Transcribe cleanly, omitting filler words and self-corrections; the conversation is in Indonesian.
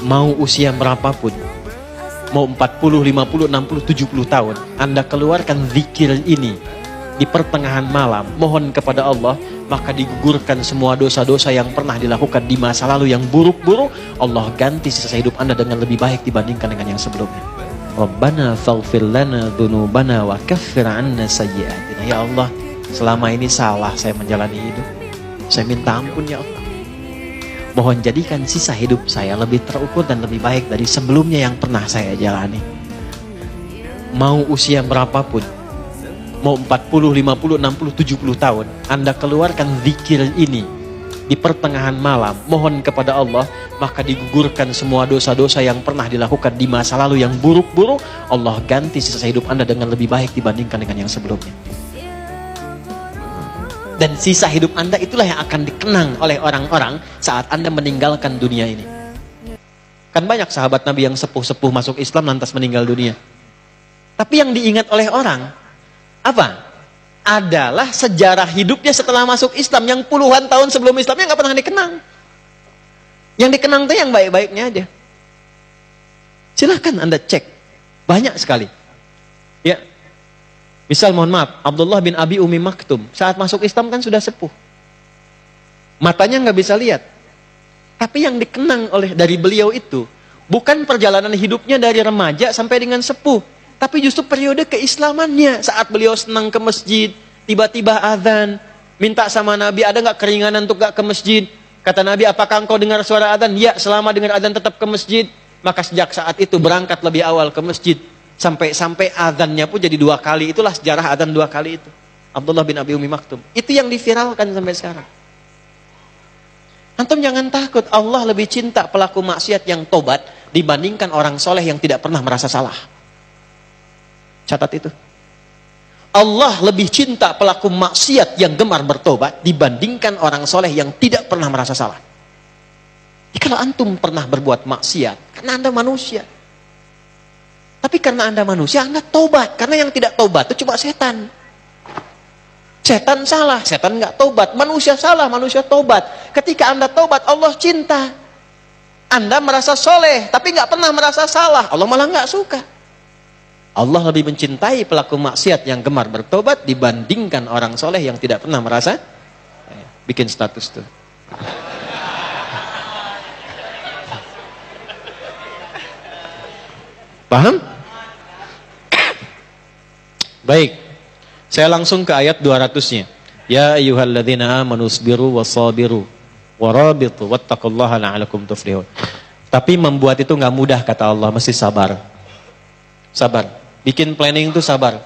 Mau usia berapapun, mau 40, 50, 60, 70 tahun, Anda keluarkan zikir ini di pertengahan malam, mohon kepada Allah, maka digugurkan semua dosa-dosa yang pernah dilakukan di masa lalu yang buruk-buruk. Allah ganti sisa hidup Anda dengan lebih baik dibandingkan dengan yang sebelumnya. Rabbana faghfir lana dzunubana wa kaffir 'anna sayyi'atina. Ya Allah, selama ini salah saya menjalani hidup. Saya minta ampun ya Allah. Mohon jadikan sisa hidup saya lebih terukur dan lebih baik dari sebelumnya yang pernah saya jalani. Mau usia berapapun, mau 40, 50, 60, 70 tahun, Anda keluarkan zikir ini di pertengahan malam, mohon kepada Allah, maka digugurkan semua dosa-dosa yang pernah dilakukan di masa lalu yang buruk-buruk. Allah ganti sisa hidup Anda dengan lebih baik dibandingkan dengan yang sebelumnya. Dan sisa hidup Anda itulah yang akan dikenang oleh orang-orang saat Anda meninggalkan dunia ini. Kan banyak sahabat Nabi yang sepuh-sepuh masuk Islam lantas meninggal dunia. Tapi yang diingat oleh orang apa? Adalah sejarah hidupnya setelah masuk Islam yang puluhan tahun sebelum Islamnya nggak pernah dikenang. Yang dikenang itu yang baik-baiknya aja. Silahkan Anda cek, banyak sekali. Ya, misal mohon maaf, Abdullah bin Abi Umi Maktum saat masuk Islam kan sudah sepuh, matanya nggak bisa lihat. Tapi yang dikenang dari beliau itu bukan perjalanan hidupnya dari remaja sampai dengan sepuh, tapi justru periode keislamannya. Saat beliau senang ke masjid, tiba-tiba azan, minta sama Nabi, ada nggak keringanan untuk nggak ke masjid? Kata Nabi, apakah engkau dengar suara azan? Ya, selama dengar azan tetap ke masjid. Maka sejak saat itu berangkat lebih awal ke masjid. Sampai azannya pun jadi 2 kali. Itulah sejarah azan 2 kali itu. Abdullah bin Abi Umi Maktum. Itu yang diviralkan sampai sekarang. Antum jangan takut, Allah lebih cinta pelaku maksiat yang tobat dibandingkan orang soleh yang tidak pernah merasa salah. Catat itu. Allah lebih cinta pelaku maksiat yang gemar bertobat dibandingkan orang soleh yang tidak pernah merasa salah. Jadi kalau antum pernah berbuat maksiat, karena Anda manusia. Tapi karena Anda manusia, Anda tobat. Karena yang tidak tobat itu cuma setan. Setan salah, setan nggak tobat. Manusia salah, manusia tobat. Ketika Anda tobat, Allah cinta. Anda merasa soleh, tapi nggak pernah merasa salah. Allah malah nggak suka. Allah lebih mencintai pelaku maksiat yang gemar bertobat dibandingkan orang soleh yang tidak pernah merasa. Bikin status tuh. Paham? Baik. Saya langsung ke ayat 200-nya. Ya ayyuhalladzina amanu sabiru wasabiru warabitu wattaqullaha la'alakum tuflihun. Tapi membuat itu enggak mudah kata Allah, mesti sabar. Sabar. Bikin planning itu sabar.